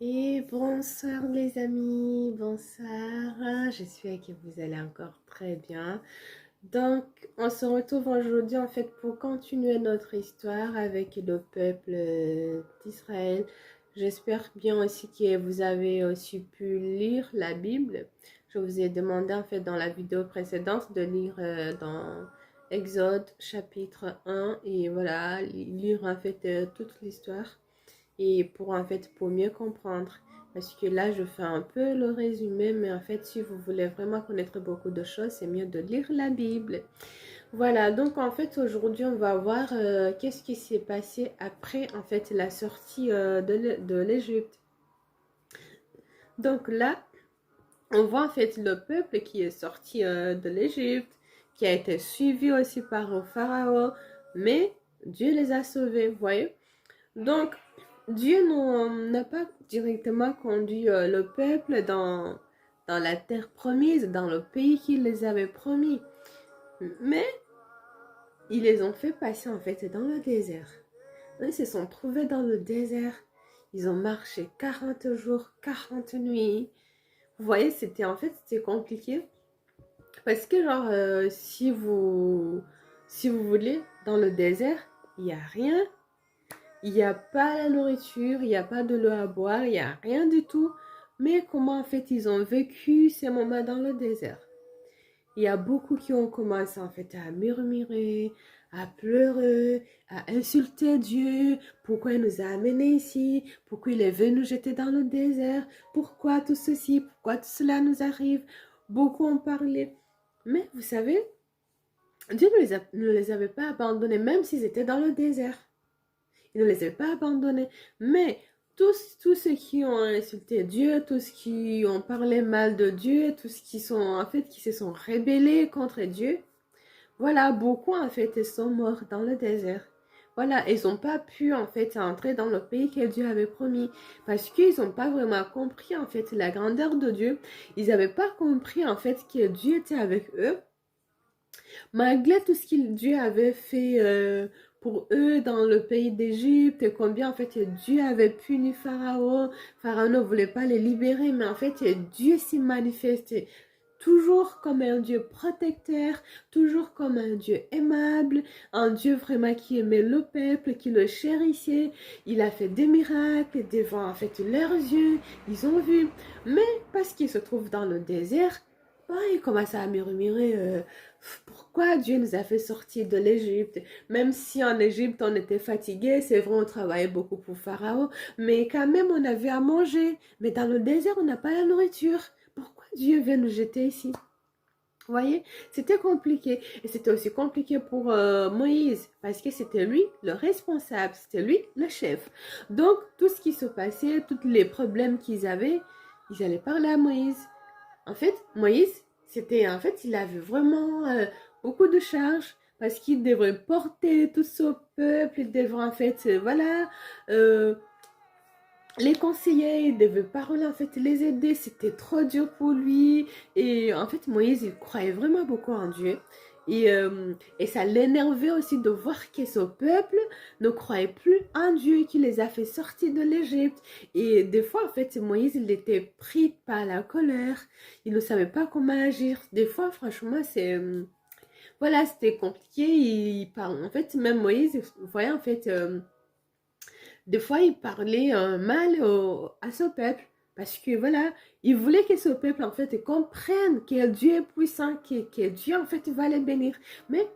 Et bonsoir les amis, bonsoir, j'espère que vous allez encore très bien. Donc, on se retrouve aujourd'hui en fait pour continuer notre histoire avec le peuple d'Israël. J'espère bien aussi que vous avez aussi pu lire la Bible. Je vous ai demandé en fait dans la vidéo précédente de lire dans Exode chapitre 1 et voilà, lire en fait toute l'histoire et pour en fait pour mieux comprendre parce que là je fais un peu le résumé mais en fait si vous voulez vraiment connaître beaucoup de choses c'est mieux de lire la Bible. Voilà, donc en fait aujourd'hui on va voir qu'est-ce qui s'est passé après en fait la sortie de l'Égypte. Donc là on voit en fait le peuple qui est sorti de l'Égypte, qui a été suivi aussi par le pharaon, mais Dieu les a sauvés, vous voyez. Donc, Dieu n'a pas directement conduit le peuple dans la terre promise, dans le pays qu'il les avait promis. Mais ils les ont fait passer en fait dans le désert. Ils se sont trouvés dans le désert. Ils ont marché 40 jours, 40 nuits. Vous voyez, c'était compliqué. Parce que genre, si vous voulez, dans le désert, il n'y a rien. Il n'y a pas la nourriture, il n'y a pas de l'eau à boire, il n'y a rien du tout. Mais comment en fait ils ont vécu ces moments dans le désert? Il y a beaucoup qui ont commencé en fait à murmurer, à pleurer, à insulter Dieu. Pourquoi il nous a amenés ici? Pourquoi il est venu nous jeter dans le désert? Pourquoi tout ceci? Pourquoi tout cela nous arrive? Beaucoup ont parlé. Mais vous savez, Dieu ne les avait pas abandonnés, même s'ils étaient dans le désert. Il ne les avait pas abandonnés. Mais tous ceux qui ont insulté Dieu, tous ceux qui ont parlé mal de Dieu, tous ceux qui sont en fait qui se sont rébellés contre Dieu, voilà, beaucoup en fait sont morts dans le désert. Voilà, ils n'ont pas pu en fait entrer dans le pays que Dieu avait promis parce qu'ils n'ont pas vraiment compris en fait la grandeur de Dieu. Ils n'avaient pas compris en fait que Dieu était avec eux malgré tout ce que Dieu avait fait pour eux dans le pays d'Égypte, et combien en fait Dieu avait puni Pharaon. Pharaon ne voulait pas les libérer, mais en fait Dieu s'est manifesté toujours comme un Dieu protecteur, toujours comme un Dieu aimable, un Dieu vraiment qui aimait le peuple, qui le chérissait. Il a fait des miracles devant en fait leurs yeux, ils ont vu. Mais parce qu'ils se trouvent dans le désert, ils commencent à murmurer pourquoi Dieu nous a fait sortir de l'Égypte. Même si en Égypte on était fatigué, c'est vrai on travaillait beaucoup pour Pharaon, mais quand même on avait à manger. Mais dans le désert on n'a pas la nourriture. Pourquoi Dieu vient nous jeter ici? Vous voyez, c'était compliqué. Et c'était aussi compliqué pour Moïse, parce que c'était lui le responsable, c'était lui le chef. Donc, tout ce qui se passait, tous les problèmes qu'ils avaient, ils allaient parler à Moïse. En fait, Moïse, il avait vraiment beaucoup de charges parce qu'il devrait porter tout ce peuple, il devrait en fait, euh, les conseiller, il devait parler, en fait, les aider, c'était trop dur pour lui. Et en fait, Moïse, il croyait vraiment beaucoup en Dieu. Et ça l'énervait aussi de voir que ce peuple ne croyait plus en Dieu qui les a fait sortir de l'Égypte. Et des fois, en fait, Moïse, il était pris par la colère. Il ne savait pas comment agir. Des fois, franchement, voilà, c'était compliqué. En fait, même Moïse, vous voyez, en fait... des fois, il parlait mal à ce peuple parce que voilà, il voulait que ce peuple en fait comprenne que Dieu est puissant, que Dieu en fait va les bénir. Mais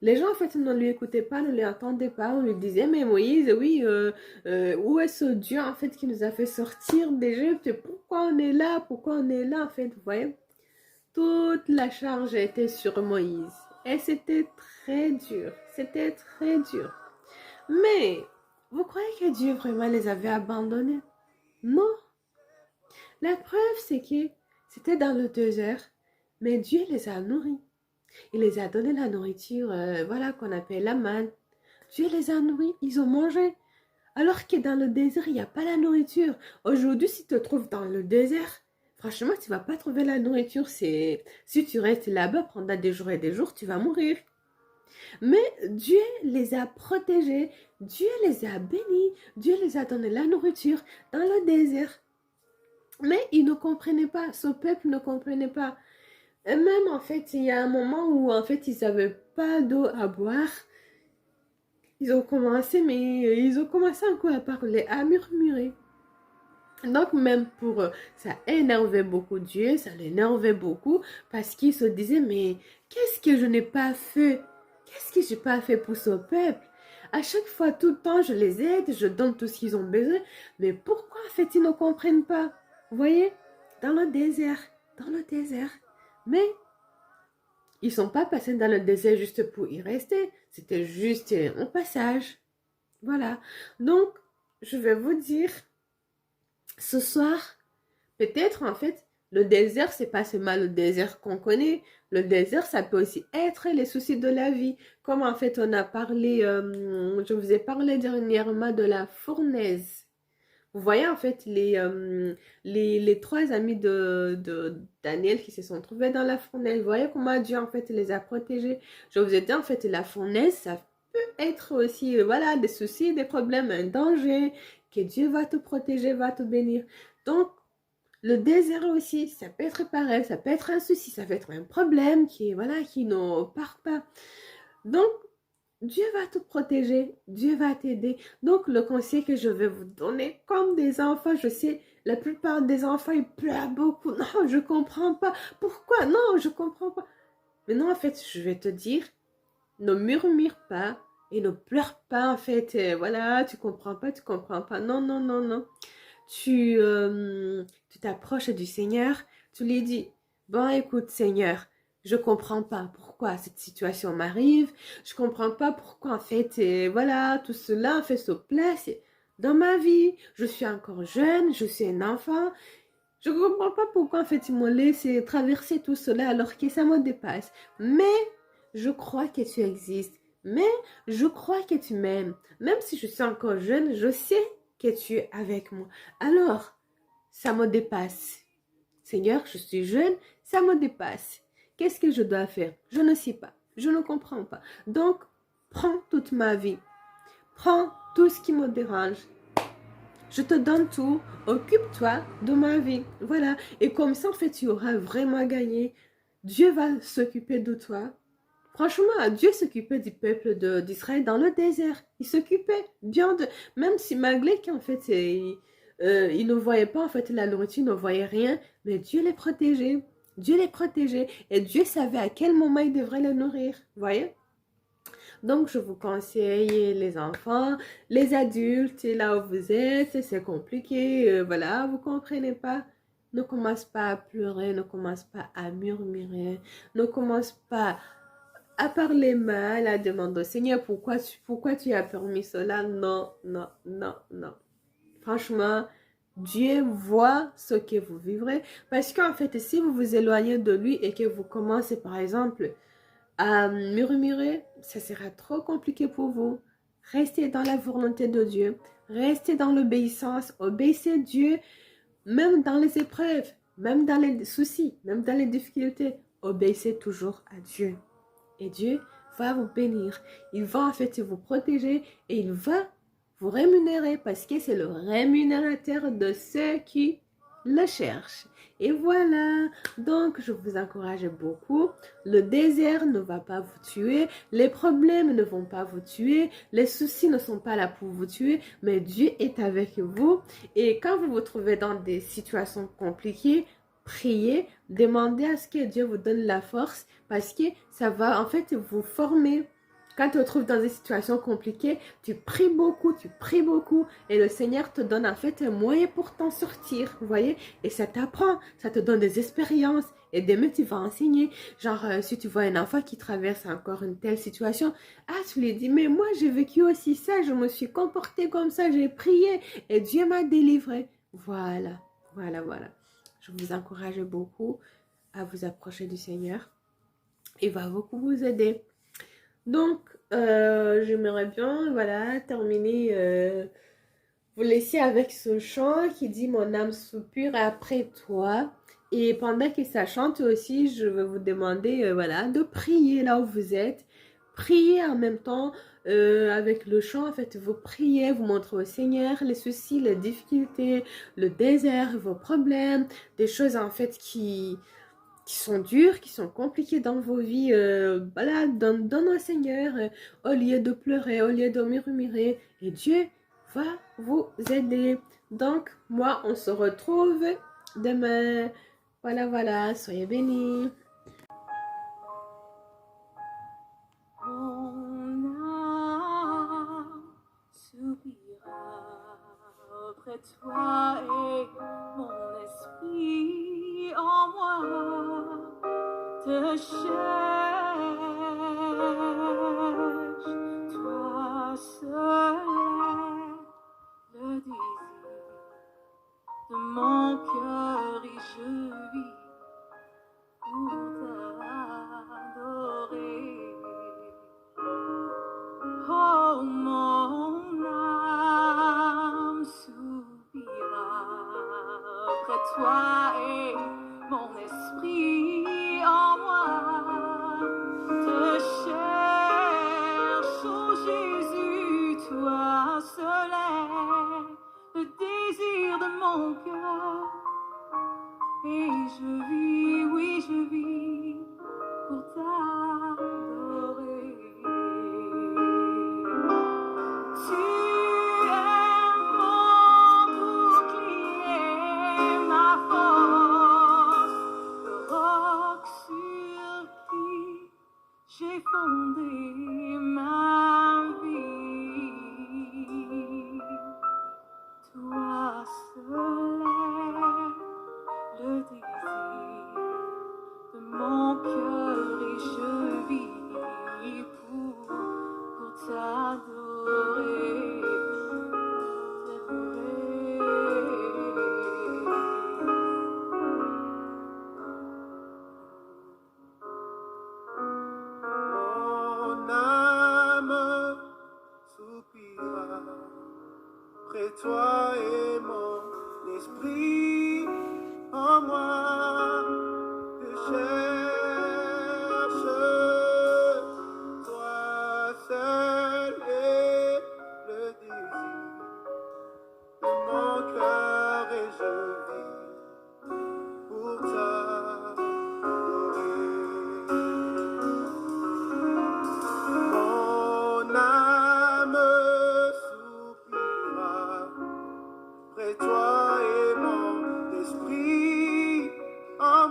les gens en fait ne lui écoutaient pas, ne lui entendaient pas. On lui disait, mais Moïse, oui, où est ce Dieu en fait qui nous a fait sortir d'Égypte? Pourquoi on est là? Pourquoi on est là en fait? Vous voyez, toute la charge était sur Moïse et c'était très dur. C'était très dur. Mais vous croyez que Dieu vraiment les avait abandonnés? Non. La preuve, c'est que c'était dans le désert, mais Dieu les a nourris. Il les a donné la nourriture, voilà, qu'on appelle la manne. Dieu les a nourris, ils ont mangé. Alors que dans le désert, il n'y a pas la nourriture. Aujourd'hui, si tu te trouves dans le désert, franchement, tu ne vas pas trouver la nourriture. Si tu restes là-bas pendant des jours et des jours, tu vas mourir. Mais Dieu les a protégés, Dieu les a bénis, Dieu les a donné la nourriture dans le désert. Mais ils ne comprenaient pas, ce peuple ne comprenait pas. Et même en fait, il y a un moment où en fait, ils n'avaient pas d'eau à boire. Ils ont commencé, mais ils ont commencé encore à parler, à murmurer. Donc même pour eux, ça énervait beaucoup Dieu, ça l'énervait beaucoup parce qu'il se disait, mais qu'est-ce que je n'ai pas fait? Qu'est-ce que j'ai pas fait pour ce peuple? À chaque fois, tout le temps, je les aide, je donne tout ce qu'ils ont besoin, mais pourquoi en fait ils ne comprennent pas? Vous voyez? Dans le désert, dans le désert. Mais ils sont pas passés dans le désert juste pour y rester, c'était juste un passage. Voilà. Donc, je vais vous dire ce soir, peut-être en fait, le désert, c'est pas seulement le désert qu'on connaît. Le désert, ça peut aussi être les soucis de la vie. Comme en fait, on a parlé, je vous ai parlé dernièrement de la fournaise. Vous voyez en fait les trois amis de Daniel qui se sont trouvés dans la fournaise. Vous voyez comment Dieu en fait les a protégés. Je vous ai dit en fait la fournaise, ça peut être aussi voilà des soucis, des problèmes, un danger, que Dieu va te protéger, va te bénir. Donc le désert aussi, ça peut être pareil, ça peut être un souci, ça peut être un problème qui voilà qui ne part pas. Donc Dieu va te protéger, Dieu va t'aider. Donc, le conseil que je vais vous donner, comme des enfants, je sais, la plupart des enfants, ils pleurent beaucoup. Non, je comprends pas. Pourquoi? Non, je comprends pas. Mais non, en fait, je vais te dire, ne murmure pas et ne pleure pas, en fait. Voilà, tu comprends pas, tu comprends pas. Non, non, non, non. Tu t'approches du Seigneur, tu lui dis, bon, écoute, Seigneur, je comprends pas pourquoi cette situation m'arrive, je comprends pas pourquoi en fait, voilà, tout cela en fait se place dans ma vie. Je suis encore jeune, je suis un enfant. Je comprends pas pourquoi en fait ils m'ont laissé traverser tout cela alors que ça me dépasse. Mais je crois que tu existes. Mais je crois que tu m'aimes. Même si je suis encore jeune, je sais que tu es avec moi. Alors, ça me dépasse. Seigneur, je suis jeune, ça me dépasse. Qu'est-ce que je dois faire? Je ne sais pas. Je ne comprends pas. Donc, prends toute ma vie. Prends tout ce qui me dérange. Je te donne tout. Occupe-toi de ma vie. Voilà. Et comme ça, en fait, tu auras vraiment gagné. Dieu va s'occuper de toi. Franchement, Dieu s'occupait du peuple d'Israël dans le désert. Il s'occupait bien de... Même si malgré qu'en fait, il ne voyait pas en fait la nourriture, il ne voyait rien, mais Dieu les protégeait. Dieu les protégeait. Et Dieu savait à quel moment il devrait les nourrir. Vous voyez? Donc, je vous conseille les enfants, les adultes, là où vous êtes, c'est compliqué, voilà, vous comprenez pas. Ne commence pas à pleurer, ne commence pas à murmurer, ne commence pas à parler mal, à demander au Seigneur pourquoi tu as permis cela. Non, non, non, non. Franchement, Dieu voit ce que vous vivrez. Parce qu'en fait, si vous vous éloignez de lui et que vous commencez, par exemple, à murmurer, ça sera trop compliqué pour vous. Restez dans la volonté de Dieu. Restez dans l'obéissance. Obéissez Dieu, même dans les épreuves, même dans les soucis, même dans les difficultés. Obéissez toujours à Dieu. Et Dieu va vous bénir. Il va en fait vous protéger et il va vous rémunérer parce que c'est le rémunérateur de ceux qui le cherchent. Et voilà, donc je vous encourage beaucoup. Le désert ne va pas vous tuer, les problèmes ne vont pas vous tuer, les soucis ne sont pas là pour vous tuer, mais Dieu est avec vous. Et quand vous vous trouvez dans des situations compliquées, priez, demandez à ce que Dieu vous donne la force parce que ça va en fait vous former. Quand tu te trouves dans des situations compliquées, tu pries beaucoup et le Seigneur te donne en fait un moyen pour t'en sortir, vous voyez? Et ça t'apprend, ça te donne des expériences et demain tu vas enseigner. Genre, si tu vois un enfant qui traverse encore une telle situation, ah, tu lui dis, mais moi j'ai vécu aussi ça, je me suis comportée comme ça, j'ai prié et Dieu m'a délivré. Voilà, voilà, voilà. Je vous encourage beaucoup à vous approcher du Seigneur. Il va beaucoup vous aider. Donc, j'aimerais bien, voilà, terminer, vous laisser avec ce chant qui dit « Mon âme soupire après toi ». Et pendant que ça chante aussi, je vais vous demander, voilà, de prier là où vous êtes. priez en même temps avec le chant. En fait, vous priez, vous montrez au Seigneur les soucis, les difficultés, le désert, vos problèmes, des choses en fait qui sont dures, qui sont compliquées dans vos vies. Voilà, donne au Seigneur au lieu de pleurer, au lieu de murmurer. Et Dieu va vous aider. Donc, moi, on se retrouve demain. Voilà, voilà, soyez bénis. Mon âme soupira après toi et mon esprit en moi te cherche, toi seul est le désir de mon cœur et je vis pour t'adorer. Oh, mon âme soupira après toi et mon esprit en moi te cherche, oh Jésus, toi seul est le désir de mon cœur. Et je vis, oui, je vis pour t'adorer. Tu es mon bouclier, ma force, le roc sur qui j'ai fondé ma vie. Toi seul est le désir de mon cœur et je vis pour t'adorer. Mon âme soupira près toi et mon esprit en moi te cherche. Toi seul est le désir de mon cœur et je vis pour t'adorer. Mon âme soupira près toi et mon esprit en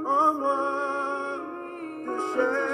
en moi de chair.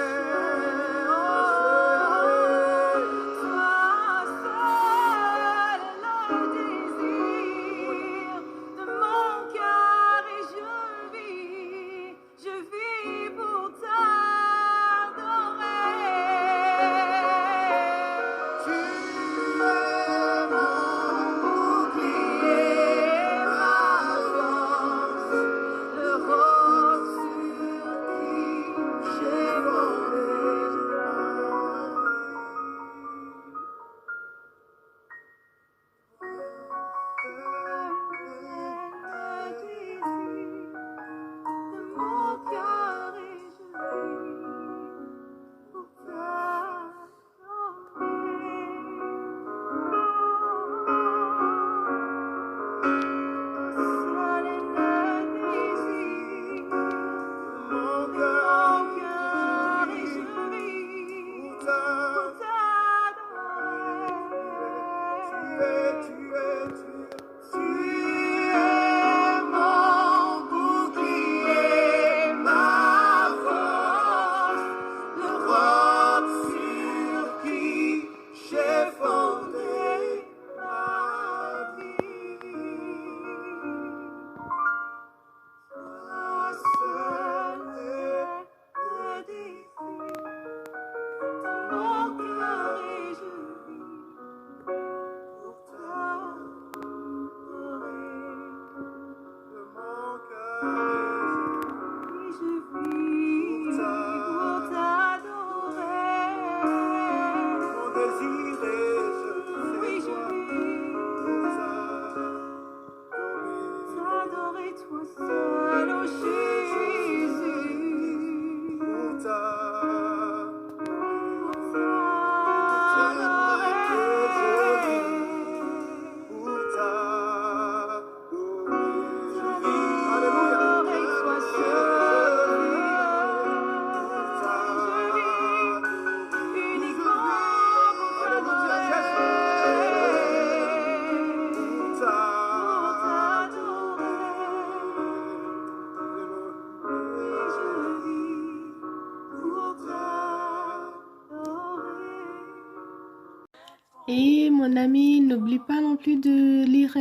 Et mon ami, n'oublie pas non plus de lire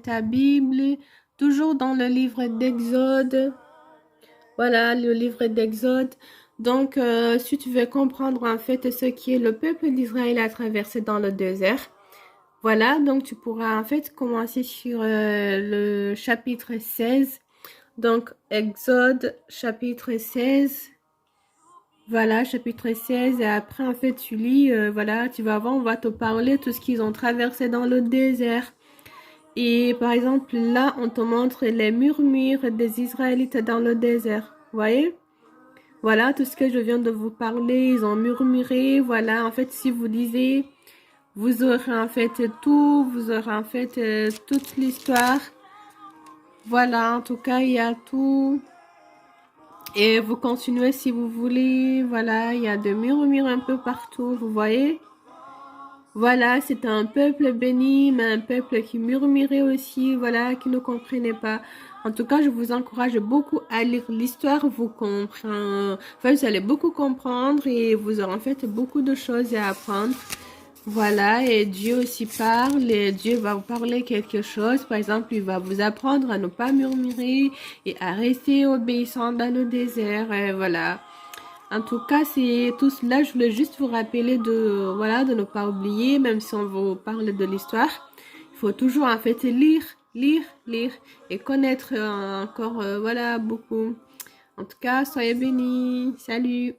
ta Bible, toujours dans le livre d'Exode. Voilà, le livre d'Exode. Donc, si tu veux comprendre en fait ce qui est le peuple d'Israël à traverser dans le désert, voilà, donc tu pourras en fait commencer sur le chapitre 16. Donc, Exode, chapitre 16. Voilà, chapitre 16. Et après, en fait, tu lis, voilà, tu vas voir, on va te parler de tout ce qu'ils ont traversé dans le désert. Et par exemple, là, on te montre les murmures des Israélites dans le désert. Vous voyez? Voilà, tout ce que je viens de vous parler, ils ont murmuré. Voilà, en fait, si vous lisez, vous aurez en fait tout, vous aurez en fait toute l'histoire. Voilà, en tout cas, il y a tout. Et vous continuez si vous voulez. Voilà, il y a des murmures un peu partout, vous voyez? Voilà, c'est un peuple béni, mais un peuple qui murmurait aussi, voilà, qui ne comprenait pas. En tout cas, je vous encourage beaucoup à lire l'histoire, vous comprenez, enfin, vous allez beaucoup comprendre et vous aurez en fait beaucoup de choses à apprendre. Voilà, et Dieu aussi parle, et Dieu va vous parler quelque chose. Par exemple, il va vous apprendre à ne pas murmurer et à rester obéissant dans le désert, et voilà. En tout cas, c'est tout cela. Je voulais juste vous rappeler de, voilà, de ne pas oublier, même si on vous parle de l'histoire, il faut toujours en fait lire et connaître encore, voilà, beaucoup. En tout cas, soyez bénis. Salut.